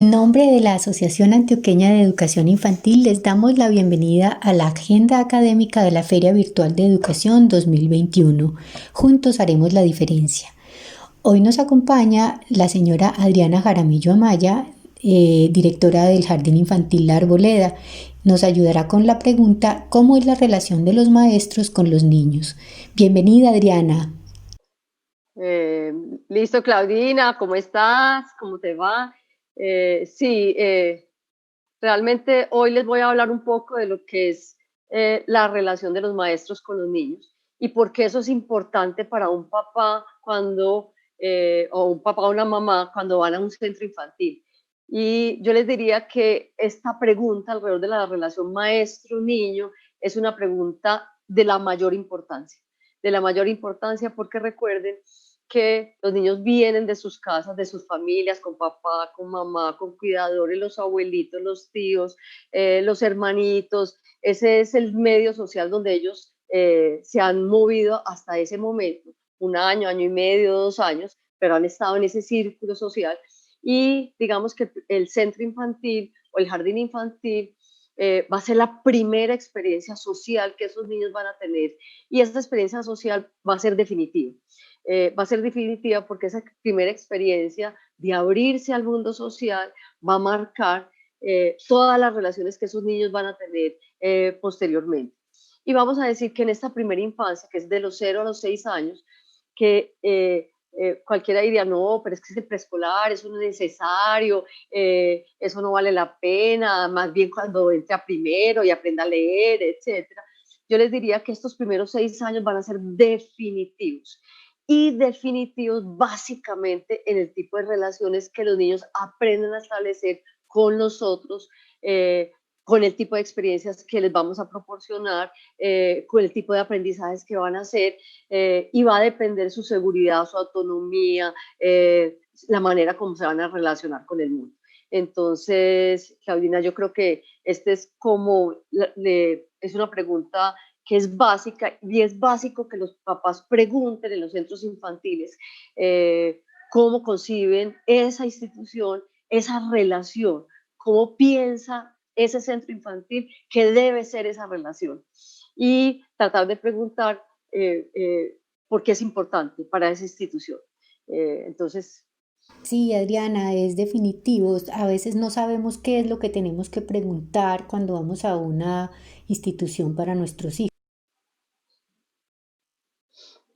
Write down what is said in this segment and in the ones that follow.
En nombre de la Asociación Antioqueña de Educación Infantil, les damos la bienvenida a la agenda académica de la Feria Virtual de Educación 2021. Juntos haremos la diferencia. Hoy nos acompaña la señora Adriana Jaramillo Amaya, directora del Jardín Infantil La Arboleda. Nos ayudará con la pregunta: ¿cómo es la relación de los maestros con los niños? Bienvenida, Adriana. Eh, Listo, Claudina, ¿cómo estás? ¿Cómo te va? Sí, realmente hoy les voy a hablar un poco de lo que es la relación de los maestros con los niños y por qué eso es importante para un papá o un papá o una mamá cuando van a un centro infantil. Y yo les diría que esta pregunta alrededor de la relación maestro-niño es una pregunta de la mayor importancia porque recuerden que los niños vienen de sus casas, de sus familias, con papá, con mamá, con cuidadores, los abuelitos, los tíos, los hermanitos. Ese es el medio social donde ellos se han movido hasta ese momento, un año, año y medio, 2 años, pero han estado en ese círculo social. Y digamos que el centro infantil o el jardín infantil va a ser la primera experiencia social que esos niños van a tener. Y esta experiencia social va a ser definitiva. Va a ser definitiva porque esa primera experiencia de abrirse al mundo social va a marcar todas las relaciones que esos niños van a tener posteriormente. Y vamos a decir que en esta primera infancia, que es de los 0 a los 6 años, que cualquiera diría, no, pero es que es el preescolar, eso no es necesario, eso no vale la pena, más bien cuando entre a primero y aprenda a leer, etcétera. Yo les diría que estos primeros 6 años van a ser definitivos y definitivos básicamente en el tipo de relaciones que los niños aprenden a establecer con nosotros, con el tipo de experiencias que les vamos a proporcionar, con el tipo de aprendizajes que van a hacer, y va a depender su seguridad, su autonomía, la manera como se van a relacionar con el mundo. Entonces, Claudina, yo creo que este es como, es una pregunta que es básica y es básico que los papás pregunten en los centros infantiles cómo conciben esa institución, esa relación, cómo piensa ese centro infantil que debe ser esa relación. Y tratar de preguntar por qué es importante para esa institución. Entonces, Sí, Adriana, es definitivo. A veces no sabemos qué es lo que tenemos que preguntar cuando vamos a una institución para nuestros hijos.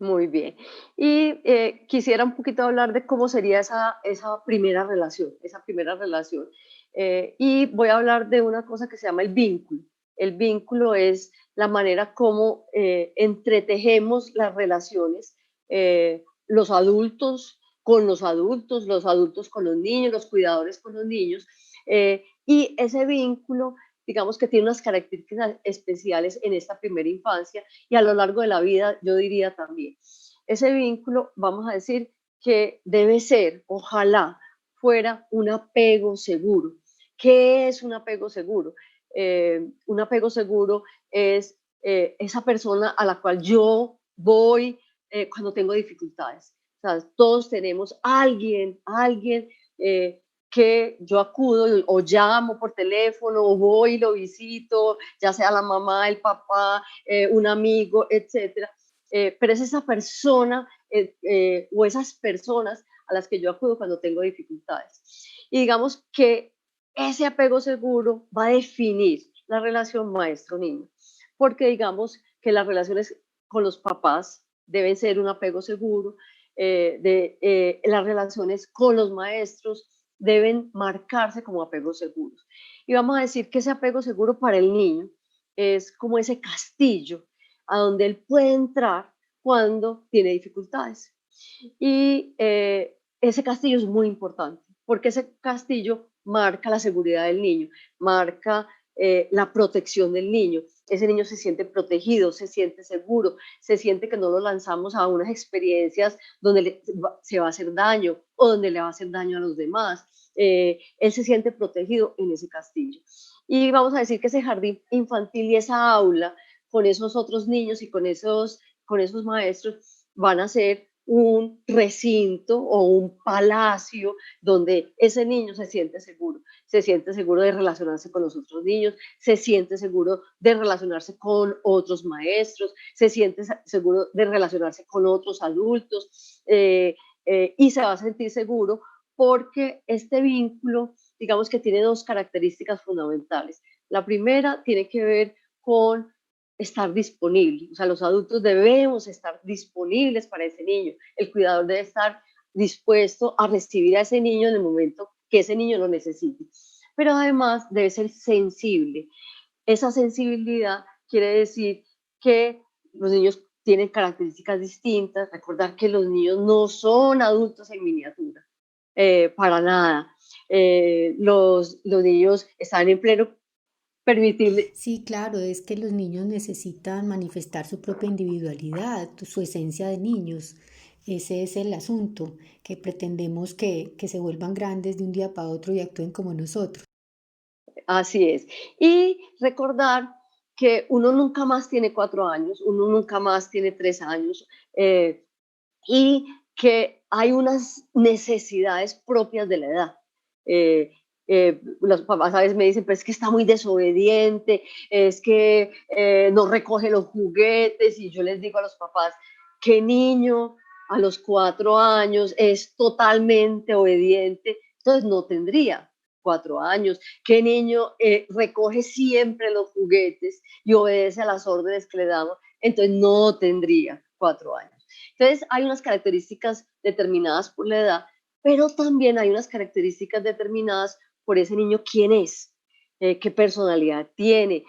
muy bien. Y quisiera un poquito hablar de cómo sería esa primera relación, esa primera relación. Y voy a hablar de una cosa que se llama el vínculo. El vínculo es la manera como entretejemos las relaciones, los adultos con los niños, los cuidadores con los niños. Y ese vínculo, digamos que tiene unas características especiales en esta primera infancia y a lo largo de la vida, yo diría también. Ese vínculo, vamos a decir que debe ser, ojalá, fuera un apego seguro. ¿Qué es un apego seguro? Un apego seguro es esa persona a la cual yo voy cuando tengo dificultades. O sea, todos tenemos alguien que yo acudo o llamo por teléfono o voy y lo visito, ya sea la mamá, el papá, un amigo, etcétera. Pero es esa persona o esas personas a las que yo acudo cuando tengo dificultades. Y digamos que ese apego seguro va a definir la relación maestro-niño, porque digamos que las relaciones con los papás deben ser un apego seguro, las relaciones con los maestros deben marcarse como apegos seguros. Y vamos a decir que ese apego seguro para el niño es como ese castillo a donde él puede entrar cuando tiene dificultades. Y ese castillo es muy importante, porque ese castillo marca la seguridad del niño, marca la protección del niño. Ese niño se siente protegido, se siente seguro, se siente que no lo lanzamos a unas experiencias donde se va a hacer daño o donde le va a hacer daño a los demás. Él se siente protegido en ese castillo. Y vamos a decir que ese jardín infantil y esa aula con esos otros niños y con esos maestros van a ser un recinto o un palacio donde ese niño se siente seguro de relacionarse con los otros niños, se siente seguro de relacionarse con otros maestros, se siente seguro de relacionarse con otros adultos y se va a sentir seguro porque este vínculo, digamos que tiene dos características fundamentales. La primera tiene que ver con estar disponible, o sea, los adultos debemos estar disponibles para ese niño, el cuidador debe estar dispuesto a recibir a ese niño en el momento que ese niño lo necesite, pero además debe ser sensible. Esa sensibilidad quiere decir que los niños tienen características distintas, recordar que los niños no son adultos en miniatura, para nada. Los niños están en pleno permitirle. Sí, claro, es que los niños necesitan manifestar su propia individualidad, su esencia de niños. Ese es el asunto, que pretendemos que se vuelvan grandes de un día para otro y actúen como nosotros. Así es. Y recordar que uno nunca más tiene 4 años, uno nunca más tiene 3 años, y que hay unas necesidades propias de la edad. Los papás a veces me dicen, pero es que está muy desobediente, es que no recoge los juguetes, y yo les digo a los papás, ¿qué niño a los 4 años es totalmente obediente? Entonces no tendría 4 años. ¿Qué niño recoge siempre los juguetes y obedece a las órdenes que le damos? Entonces no tendría 4 años. Entonces, hay unas características determinadas por la edad, pero también hay unas características determinadas por ese niño quién es, qué personalidad tiene,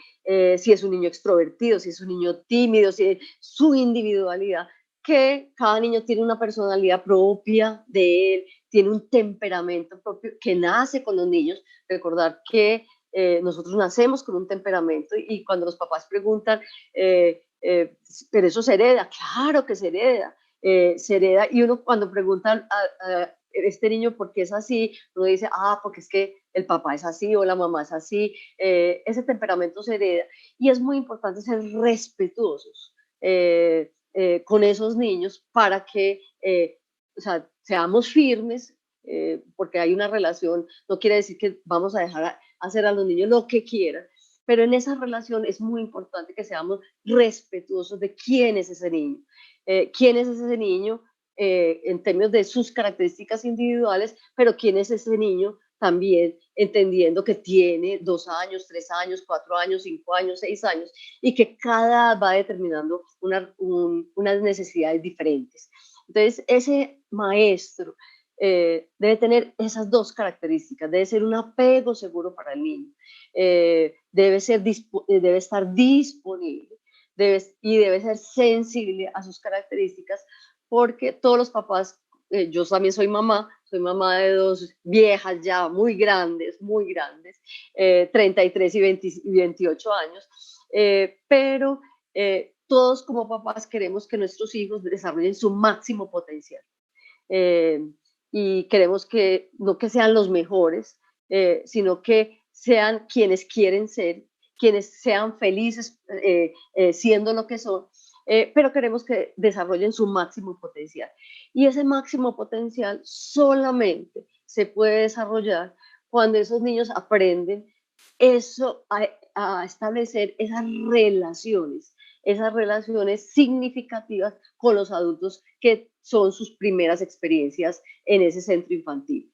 si es un niño extrovertido, si es un niño tímido, si es su individualidad, que cada niño tiene una personalidad propia de él, tiene un temperamento propio que nace con los niños. Recordar que nosotros nacemos con un temperamento y cuando los papás preguntan, pero eso se hereda, claro que se hereda y uno cuando preguntan a este niño por qué es así, uno dice, porque es que el papá es así o la mamá es así, ese temperamento se hereda y es muy importante ser respetuosos con esos niños para que o sea, seamos firmes, porque hay una relación, no quiere decir que vamos a dejar hacer a los niños lo que quieran, pero en esa relación es muy importante que seamos respetuosos de quién es ese niño, quién es ese niño en términos de sus características individuales, pero quién es ese niño también entendiendo que tiene 2 años, 3 años, 4 años, 5 años, 6 años y que cada va determinando unas necesidades diferentes. Entonces, ese maestro debe tener esas dos características, debe ser un apego seguro para el niño, debe estar disponible y debe ser sensible a sus características, porque todos los papás, yo también soy mamá de dos viejas ya muy grandes, 33 y 20 y 28 años, pero todos como papás queremos que nuestros hijos desarrollen su máximo potencial. eh, y queremos que no que sean los mejores, sino que sean quienes quieren ser, quienes sean felices siendo lo que son, pero queremos que desarrollen su máximo potencial. Y ese máximo potencial solamente se puede desarrollar cuando esos niños aprenden eso, a establecer esas relaciones significativas con los adultos que son sus primeras experiencias en ese centro infantil.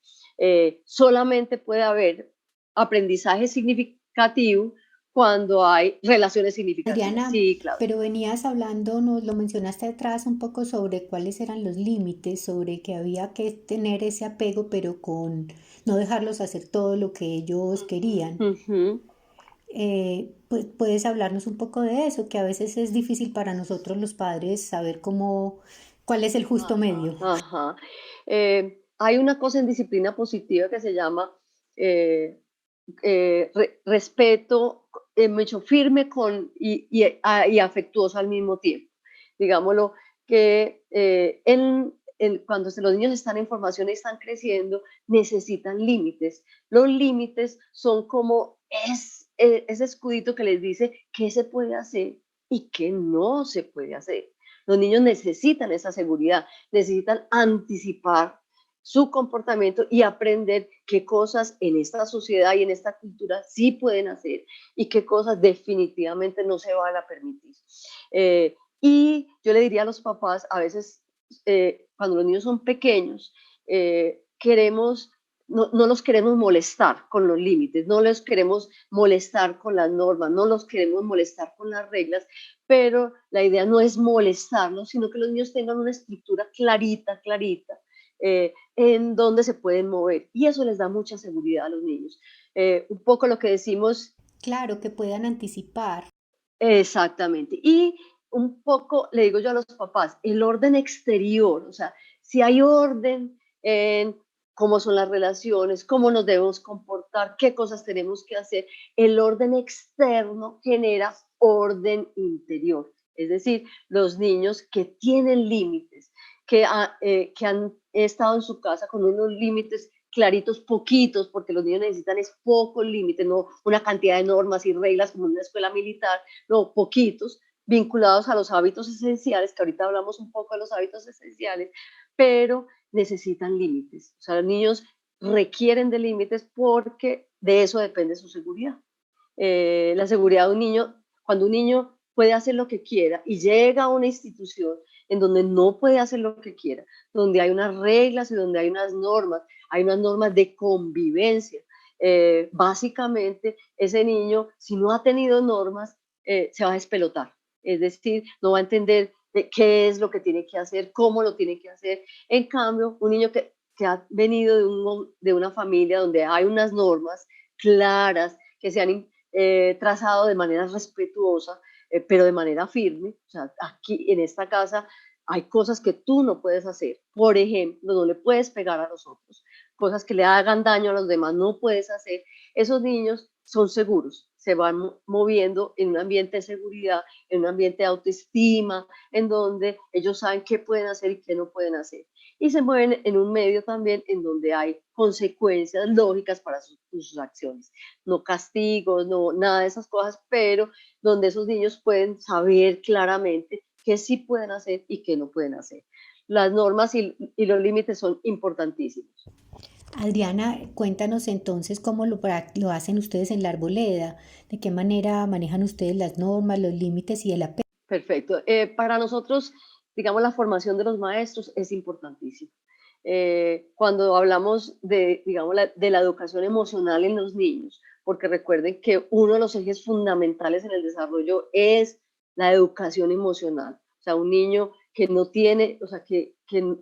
Solamente puede haber aprendizaje significativo cuando hay relaciones significativas. Adriana, Sí, claro. pero venías hablando, nos lo mencionaste atrás un poco sobre cuáles eran los límites, sobre que había que tener ese apego, pero con no dejarlos hacer todo lo que ellos querían. Ujú. Pues puedes hablarnos un poco de eso, que a veces es difícil para nosotros los padres saber cómo, cuál es el justo Ajá, medio. ajá. Hay una cosa en disciplina positiva que se llama eh, respeto, mucho firme y afectuoso al mismo tiempo. Digámoslo, que cuando los niños están en formación y están creciendo, necesitan límites. Los límites son como ese escudito que les dice qué se puede hacer y qué no se puede hacer. Los niños necesitan esa seguridad, necesitan anticipar su comportamiento y aprender qué cosas en esta sociedad y en esta cultura sí pueden hacer y qué cosas definitivamente no se van a permitir. Y yo le diría a los papás, a veces cuando los niños son pequeños, queremos no los queremos molestar con los límites, no los queremos molestar con las normas, no los queremos molestar con las reglas, pero la idea no es molestarlos, sino que los niños tengan una estructura clarita, clarita, en donde se pueden mover. Y eso les da mucha seguridad a los niños. Un poco lo que decimos. Claro, que puedan anticipar. Exactamente. Y un poco, le digo yo a los papás, el orden exterior, o sea, si hay orden en cómo son las relaciones, cómo nos debemos comportar, qué cosas tenemos que hacer, el orden externo genera orden interior. Es decir, los niños que tienen límites, que han estado en su casa con unos límites claritos, poquitos, porque los niños necesitan es pocos límites, no una cantidad de normas y reglas como en una escuela militar, no, poquitos, vinculados a los hábitos esenciales, que ahorita hablamos un poco de los hábitos esenciales, pero necesitan límites. O sea, los niños requieren de límites porque de eso depende su seguridad. La seguridad de un niño, cuando un niño puede hacer lo que quiera y llega a una institución en donde no puede hacer lo que quiera, donde hay unas reglas y donde hay unas normas de convivencia. Básicamente, ese niño, si no ha tenido normas, se va a despelotar. Es decir, no va a entender qué es lo que tiene que hacer, cómo lo tiene que hacer. En cambio, un niño que ha venido de una familia donde hay unas normas claras, que se han trazado de manera respetuosa, pero de manera firme. O sea, aquí en esta casa hay cosas que tú no puedes hacer. Por ejemplo, no le puedes pegar a los otros. Cosas que le hagan daño a los demás no puedes hacer. Esos niños son seguros, se van moviendo en un ambiente de seguridad, en un ambiente de autoestima, en donde ellos saben qué pueden hacer y qué no pueden hacer. Y se mueven en un medio también en donde hay consecuencias lógicas para sus acciones. No castigos, no nada de esas cosas, pero donde esos niños pueden saber claramente qué sí pueden hacer y qué no pueden hacer. Las normas y los límites son importantísimos. Adriana, cuéntanos entonces cómo lo hacen ustedes en la Arboleda, de qué manera manejan ustedes las normas, los límites y el apego. Perfecto. Para nosotros, digamos, la formación de los maestros es importantísima. Cuando hablamos de, digamos, de la educación emocional en los niños, porque recuerden que uno de los ejes fundamentales en el desarrollo es la educación emocional. O sea, un niño que no tiene, o sea, que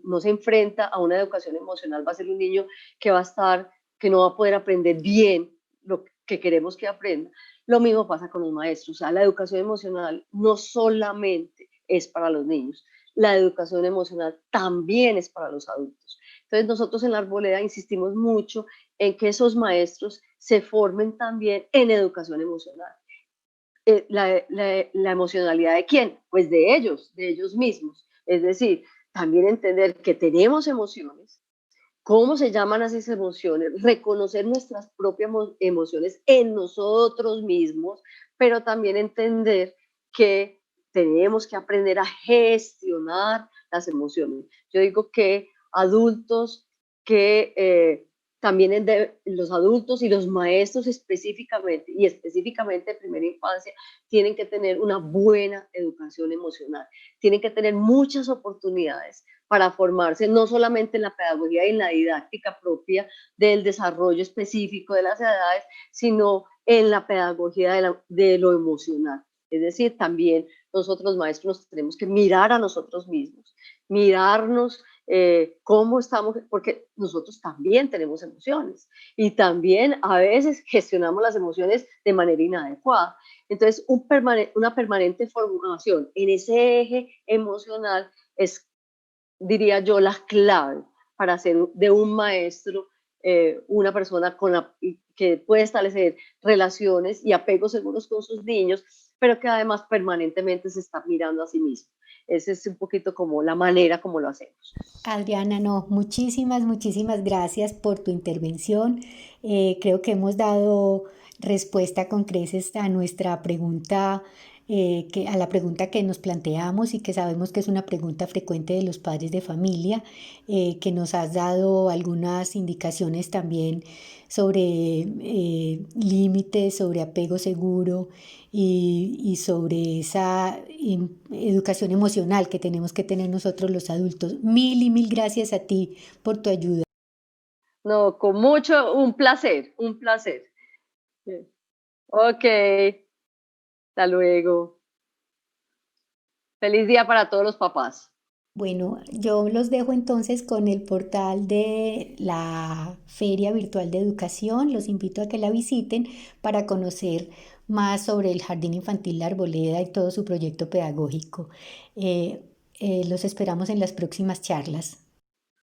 no se enfrenta a una educación emocional va a ser un niño que va a estar, que no va a poder aprender bien lo que queremos que aprenda. Lo mismo pasa con los maestros. O sea, la educación emocional no solamente es para los niños, la educación emocional también es para los adultos. Entonces nosotros en la Arboleda insistimos mucho en que esos maestros se formen también en educación emocional. La emocionalidad de quién? Pues de ellos mismos. Es decir, también entender que tenemos emociones, cómo se llaman esas emociones, reconocer nuestras propias emociones en nosotros mismos, pero también entender que tenemos que aprender a gestionar las emociones. Yo digo que adultos también los adultos y los maestros específicamente, y específicamente de primera infancia, tienen que tener una buena educación emocional, tienen que tener muchas oportunidades para formarse no solamente en la pedagogía y en la didáctica propia del desarrollo específico de las edades, sino en la pedagogía de lo emocional. Es decir, también nosotros los maestros nos tenemos que mirar a nosotros mismos, mirarnos cómo estamos, porque nosotros también tenemos emociones y también a veces gestionamos las emociones de manera inadecuada. Entonces, una permanente formación en ese eje emocional es, diría yo, la clave para hacer de un maestro una persona que puede establecer relaciones y apegos seguros con sus niños, pero que además permanentemente se está mirando a sí mismo. Esa es un poquito como la manera como lo hacemos. Adriana, no, muchísimas gracias por tu intervención. Creo que hemos dado respuesta con creces a nuestra pregunta que a la pregunta que nos planteamos y que sabemos que es una pregunta frecuente de los padres de familia, que nos has dado algunas indicaciones también sobre límites, sobre apego seguro y sobre esa educación emocional que tenemos que tener nosotros los adultos. Mil y mil gracias a ti por tu ayuda. No, con mucho, un placer, un placer. Ok, hasta luego. Feliz día para todos los papás. Bueno, yo los dejo entonces con el portal de la Feria Virtual de Educación. Los invito a que la visiten para conocer más sobre el Jardín Infantil La Arboleda y todo su proyecto pedagógico. Los esperamos en las próximas charlas.